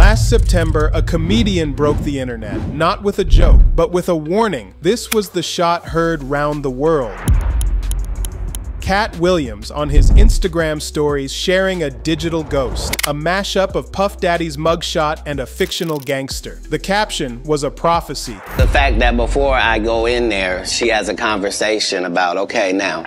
Last September, a comedian broke the internet, not with a joke, but with a warning. This was the shot heard round the world. Katt Williams on his Instagram stories sharing a digital ghost, a mashup of Puff Daddy's mugshot and a fictional gangster. The caption was a prophecy. The fact that before I go in there, she has a conversation about, okay, now.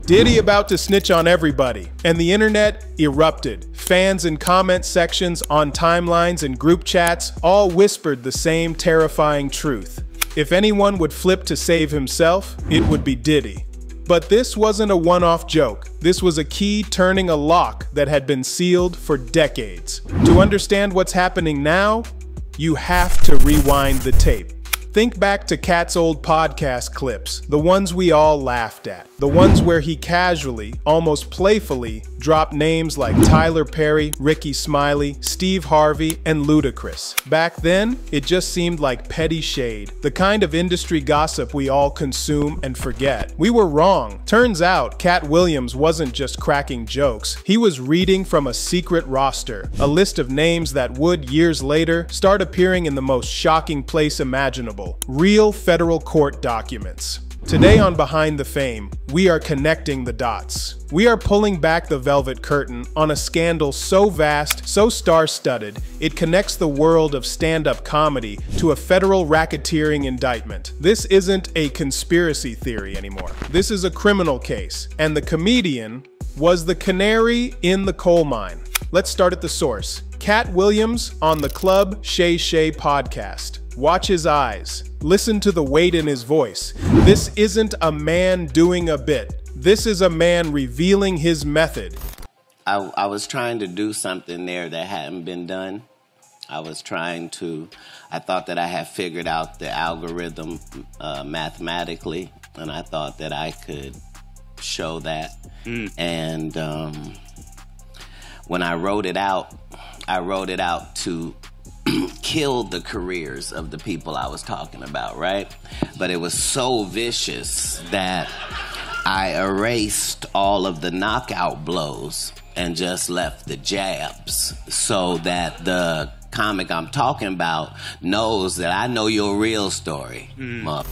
Diddy about to snitch on everybody, and the internet erupted. Fans in comment sections, on timelines and group chats all whispered the same terrifying truth. If anyone would flip to save himself, it would be Diddy. But this wasn't a one-off joke. This was a key turning a lock that had been sealed for decades. To understand what's happening now, you have to rewind the tape. Think back to Katt's old podcast clips, the ones we all laughed at. The ones where he casually, almost playfully, dropped names like Tyler Perry, Ricky Smiley, Steve Harvey, and Ludacris. Back then, it just seemed like petty shade, the kind of industry gossip we all consume and forget. We were wrong. Turns out, Katt Williams wasn't just cracking jokes. He was reading from a secret roster, a list of names that would, years later, start appearing in the most shocking place imaginable. Real federal court documents. Today on Behind the Fame, we are connecting the dots. We are pulling back the velvet curtain on a scandal so vast, so star-studded, it connects the world of stand-up comedy to a federal racketeering indictment. This isn't a conspiracy theory anymore. This is a criminal case, and the comedian was the canary in the coal mine. Let's start at the source. Katt Williams on the Club Shay Shay podcast. Watch his eyes. Listen to the weight in his voice. This isn't a man doing a bit. This is a man revealing his method. I was trying to do something there that hadn't been done. I thought that I had figured out the algorithm mathematically, and I thought that I could show that. And when I wrote it out to kill the careers of the people I was talking about, right? But it was so vicious that I erased all of the knockout blows and just left the jabs so that the comic I'm talking about knows that I know your real story.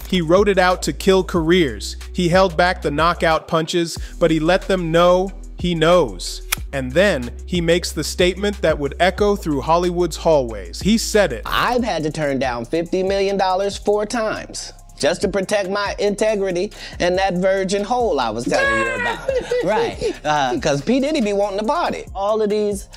He wrote it out to kill careers. He held back the knockout punches, but he let them know he knows. And then he makes the statement that would echo through Hollywood's hallways. He said it. I've had to turn down $50 million 4 times just to protect my integrity and that virgin hole I was telling you about. Right, because P. Diddy be wanting to party. All of these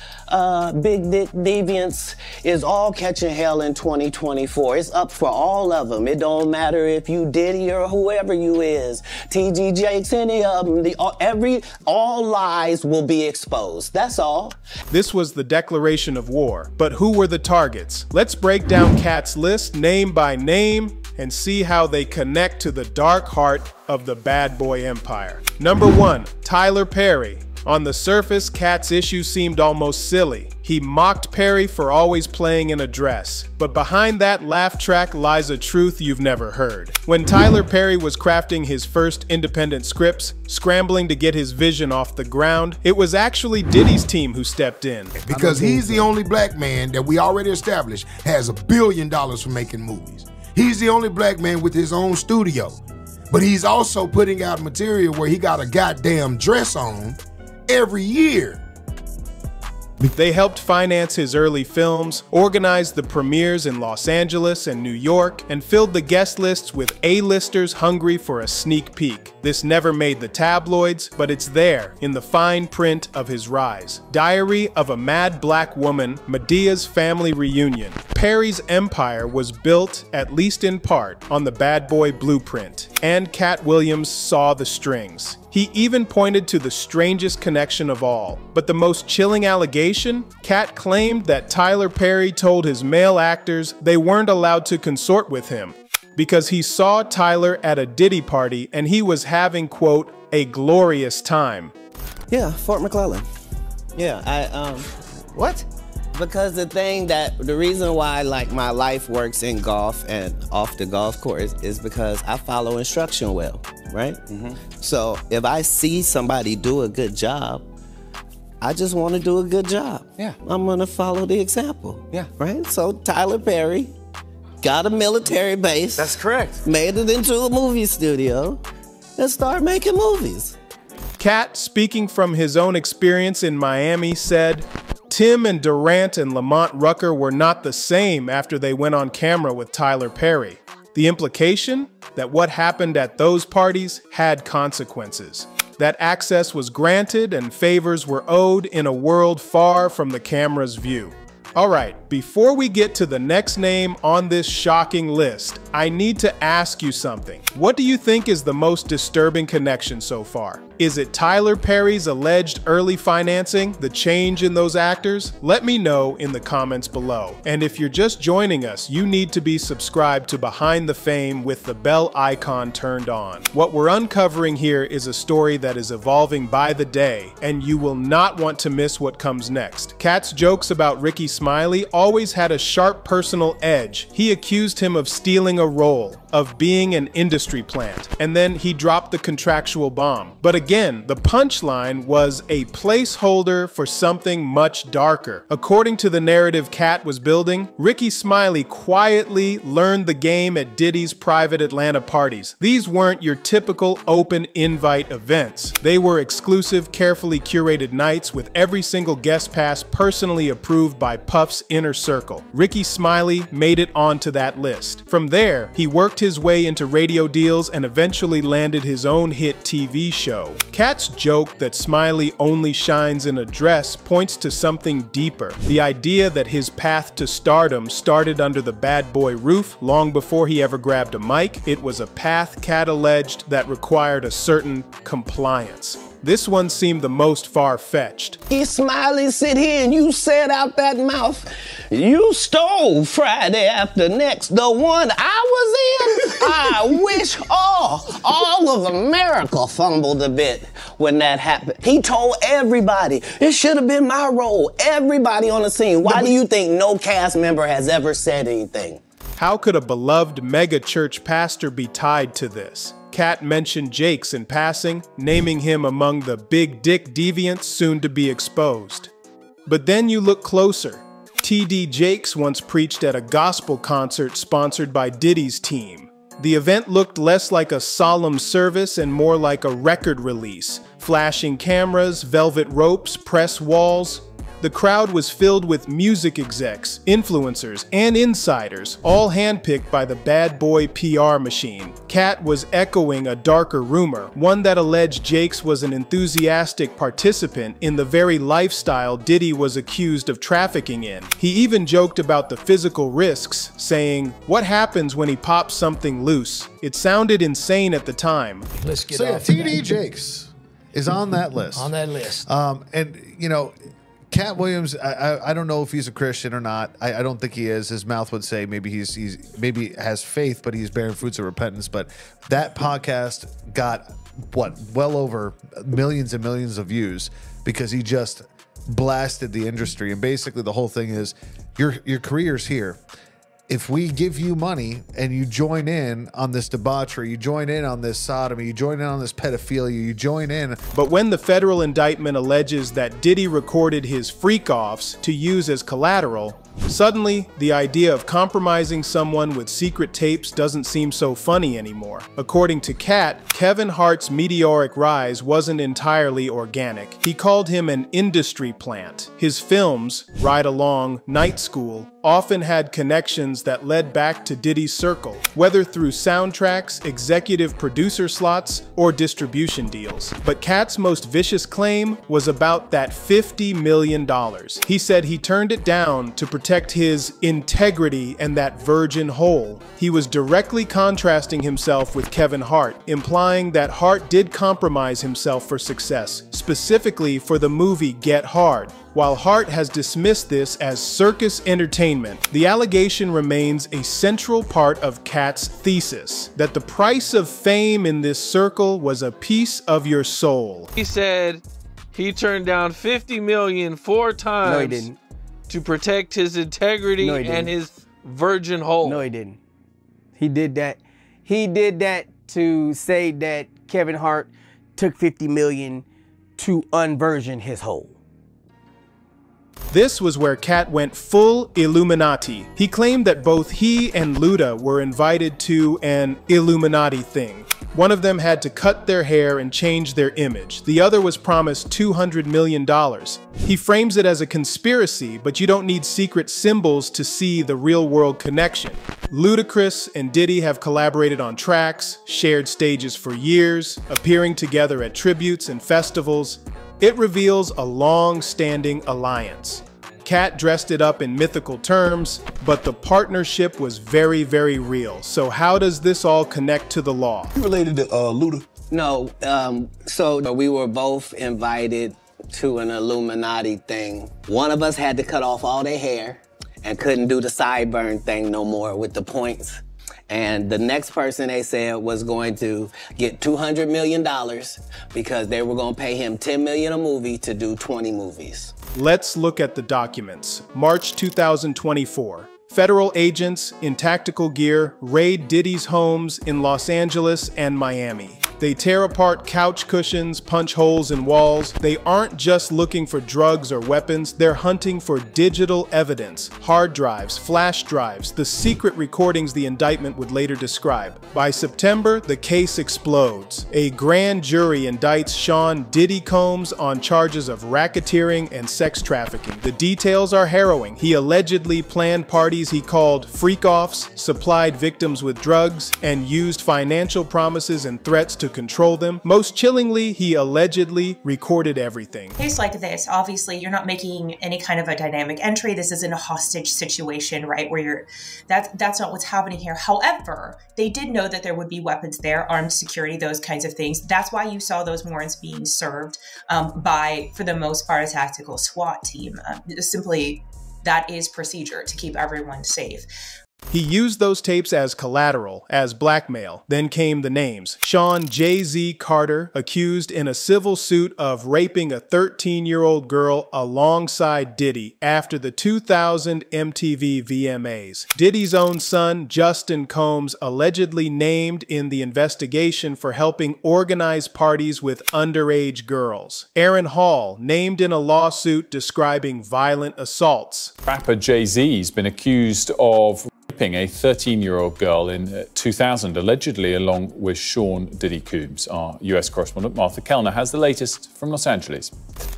big dick deviants is all catching hell in 2024. It's up for all of them. It don't matter if you Diddy or whoever you is. TG Jakes, any of them. All lies will be exposed. That's all. This was the declaration of war. But who were the targets? Let's break down Katt's list name by name and see how they connect to the dark heart of the bad boy empire. Number 1, Tyler Perry. On the surface, Katt's issue seemed almost silly. He mocked Perry for always playing in a dress. But behind that laugh track lies a truth you've never heard. When Tyler Perry was crafting his first independent scripts, scrambling to get his vision off the ground, it was actually Diddy's team who stepped in. Because he's the only black man that we already established has $1 billion for making movies. He's the only black man with his own studio. But he's also putting out material where he got a goddamn dress on every year. They helped finance his early films, organized the premieres in Los Angeles and New York, and filled the guest lists with A-listers hungry for a sneak peek. This never made the tabloids, but it's there in the fine print of his rise. Diary of a Mad Black Woman, Madea's Family Reunion. Perry's empire was built, at least in part, on the bad boy blueprint, and Katt Williams saw the strings. He even pointed to the strangest connection of all. But the most chilling allegation? Katt claimed that Tyler Perry told his male actors they weren't allowed to consort with him because he saw Tyler at a Diddy party and he was having, quote, a glorious time. Yeah, Fort McClellan. Yeah, what? Because the reason why like my life works in golf and off the golf course is because I follow instruction well, right? So if I see somebody do a good job, I just want to do a good job. Yeah. I'm going to follow the example. Yeah. Right? So Tyler Perry got a military base. That's correct. Made it into a movie studio and started making movies. Katt, speaking from his own experience in Miami, said, Tim and Durant and Lamont Rucker were not the same after they went on camera with Tyler Perry. The implication? That what happened at those parties had consequences. That access was granted and favors were owed in a world far from the camera's view. All right, before we get to the next name on this shocking list, I need to ask you something. What do you think is the most disturbing connection so far? Is it Tyler Perry's alleged early financing, the change in those actors? Let me know in the comments below. And if you're just joining us, you need to be subscribed to Behind the Fame with the bell icon turned on. What we're uncovering here is a story that is evolving by the day, and you will not want to miss what comes next. Katt's jokes about Ricky Smiley always had a sharp personal edge. He accused him of stealing a role, of being an industry plant, and then he dropped the contractual bomb. But again, the punchline was a placeholder for something much darker. According to the narrative Katt was building, Ricky Smiley quietly learned the game at Diddy's private Atlanta parties. These weren't your typical open invite events. They were exclusive, carefully curated nights with every single guest pass personally approved by Puff's inner circle. Ricky Smiley made it onto that list. From there, he worked his way into radio deals and eventually landed his own hit TV show. Katt's joke that Smiley only shines in a dress points to something deeper. The idea that his path to stardom started under the bad boy roof long before he ever grabbed a mic. It was a path, Katt alleged, that required a certain compliance. This one seemed the most far-fetched. You Smiley sit here and you said out that mouth, you stole Friday after next, the one I was in. I wish all of America fumbled a bit when that happened. He told everybody, it should have been my role. Everybody on the scene. Why do you think no cast member has ever said anything? How could a beloved mega church pastor be tied to this? Katt mentioned Jakes in passing, naming him among the big dick deviants soon to be exposed. But then you look closer. T.D. Jakes once preached at a gospel concert sponsored by Diddy's team. The event looked less like a solemn service and more like a record release. Flashing cameras, velvet ropes, press walls. The crowd was filled with music execs, influencers, and insiders, all handpicked by the bad boy PR machine. Katt was echoing a darker rumor, one that alleged Jakes was an enthusiastic participant in the very lifestyle Diddy was accused of trafficking in. He even joked about the physical risks, saying, "What happens when he pops something loose?" It sounded insane at the time. Let's get So yeah, off T.D. Jakes is on that list. on that list. And you know, Katt Williams, I don't know if he's a Christian or not. I don't think he is. His mouth would say maybe he's maybe has faith, but he's bearing fruits of repentance. But that podcast got well over millions and millions of views because he just blasted the industry. And basically the whole thing is your career's here. If we give you money and you join in on this debauchery, you join in on this sodomy, you join in on this pedophilia, you join in. But when the federal indictment alleges that Diddy recorded his freak-offs to use as collateral, suddenly the idea of compromising someone with secret tapes doesn't seem so funny anymore. According to Katt, Kevin Hart's meteoric rise wasn't entirely organic. He called him an industry plant. His films, Ride Along, Night School, often had connections that led back to Diddy's circle, whether through soundtracks, executive producer slots, or distribution deals. But Katt's most vicious claim was about that $50 million. He said he turned it down to protect his integrity and that virgin hole. He was directly contrasting himself with Kevin Hart, implying that Hart did compromise himself for success, specifically for the movie Get Hard. While Hart has dismissed this as circus entertainment, the allegation remains a central part of Katt's thesis, that the price of fame in this circle was a piece of your soul. He said he turned down $50 million 4 times. No, he didn't. To protect his integrity No, he didn't. and his virgin hole. No, he didn't. He did that. He did that to say that Kevin Hart took $50 million to unvirgin his hole. This was where Katt went full Illuminati. He claimed that both he and Luda were invited to an Illuminati thing. One of them had to cut their hair and change their image. The other was promised $200 million. He frames it as a conspiracy, but you don't need secret symbols to see the real-world connection. Ludacris and Diddy have collaborated on tracks, shared stages for years, appearing together at tributes and festivals. It reveals a long-standing alliance. Katt dressed it up in mythical terms, but the partnership was very, very real. So how does this all connect to the law? You related to Luda? No, so we were both invited to an Illuminati thing. One of us had to cut off all their hair and couldn't do the sideburn thing no more with the points. And the next person they said was going to get $200 million because they were going to pay him $10 million a movie to do 20 movies. Let's look at the documents. March 2024. Federal agents in tactical gear raid Diddy's homes in Los Angeles and Miami. They tear apart couch cushions, punch holes in walls. They aren't just looking for drugs or weapons, they're hunting for digital evidence, hard drives, flash drives, the secret recordings the indictment would later describe. By September, the case explodes. A grand jury indicts Sean Diddy Combs on charges of racketeering and sex trafficking. The details are harrowing. He allegedly planned parties he called freak-offs, supplied victims with drugs, and used financial promises and threats to control them. Most chillingly, he allegedly recorded everything. Case like this, obviously, you're not making any kind of a dynamic entry. This isn't a hostage situation, right? Where that's not what's happening here. However, they did know that there would be weapons there, armed security, those kinds of things. That's why you saw those warrants being served by, for the most part, a tactical SWAT team. Simply, that is procedure to keep everyone safe. He used those tapes as collateral, as blackmail. Then came the names. Sean Jay-Z Carter, accused in a civil suit of raping a 13-year-old girl alongside Diddy after the 2000 MTV VMAs. Diddy's own son, Justin Combs, allegedly named in the investigation for helping organize parties with underage girls. Aaron Hall, named in a lawsuit describing violent assaults. Rapper Jay-Z's been accused of raping a 13-year-old girl in 2000, allegedly along with Sean Diddy Combs. Our US correspondent Martha Kellner has the latest from Los Angeles.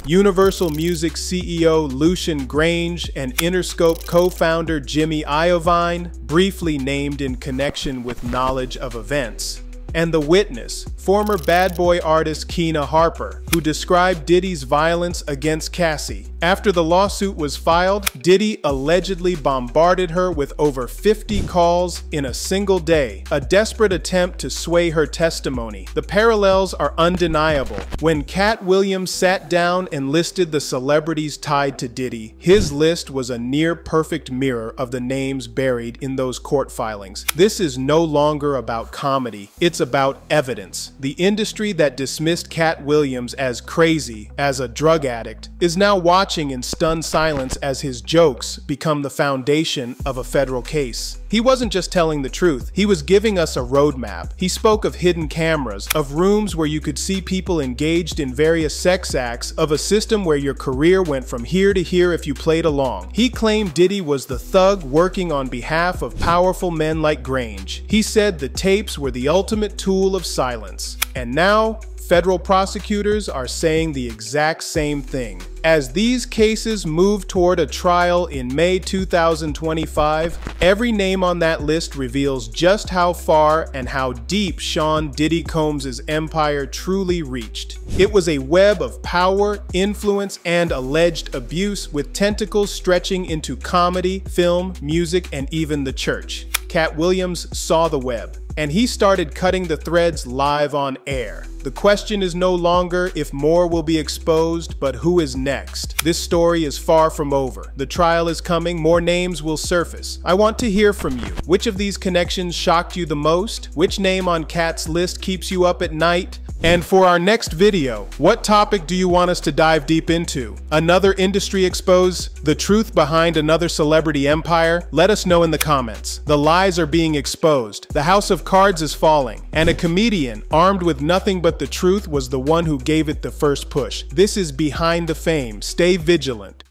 Universal Music CEO Lucian Grange and Interscope co-founder Jimmy Iovine, briefly named in connection with knowledge of events. And the witness, former Bad Boy artist Keena Harper, who described Diddy's violence against Cassie. After the lawsuit was filed, Diddy allegedly bombarded her with over 50 calls in a single day, a desperate attempt to sway her testimony. The parallels are undeniable. When Katt Williams sat down and listed the celebrities tied to Diddy, his list was a near-perfect mirror of the names buried in those court filings. This is no longer about comedy, it's about evidence. The industry that dismissed Katt Williams as crazy, as a drug addict, is now watching in stunned silence as his jokes become the foundation of a federal case. He wasn't just telling the truth, he was giving us a roadmap. He spoke of hidden cameras, of rooms where you could see people engaged in various sex acts, of a system where your career went from here to here if you played along. He claimed Diddy was the thug working on behalf of powerful men like Grange. He said the tapes were the ultimate tool of silence. And now, federal prosecutors are saying the exact same thing. As these cases move toward a trial in May 2025, every name on that list reveals just how far and how deep Sean Diddy Combs' empire truly reached. It was a web of power, influence, and alleged abuse, with tentacles stretching into comedy, film, music, and even the church. Katt Williams saw the web, and he started cutting the threads live on air. The question is no longer if more will be exposed, but who is next. This story is far from over. The trial is coming, more names will surface. I want to hear from you. Which of these connections shocked you the most? Which name on Katt's list keeps you up at night? And for our next video, what topic do you want us to dive deep into? Another industry expose? The truth behind another celebrity empire? Let us know in the comments. The lies are being exposed. The house of cards is falling. And a comedian, armed with nothing but the truth, was the one who gave it the first push. This is Behind the Fame. Stay vigilant.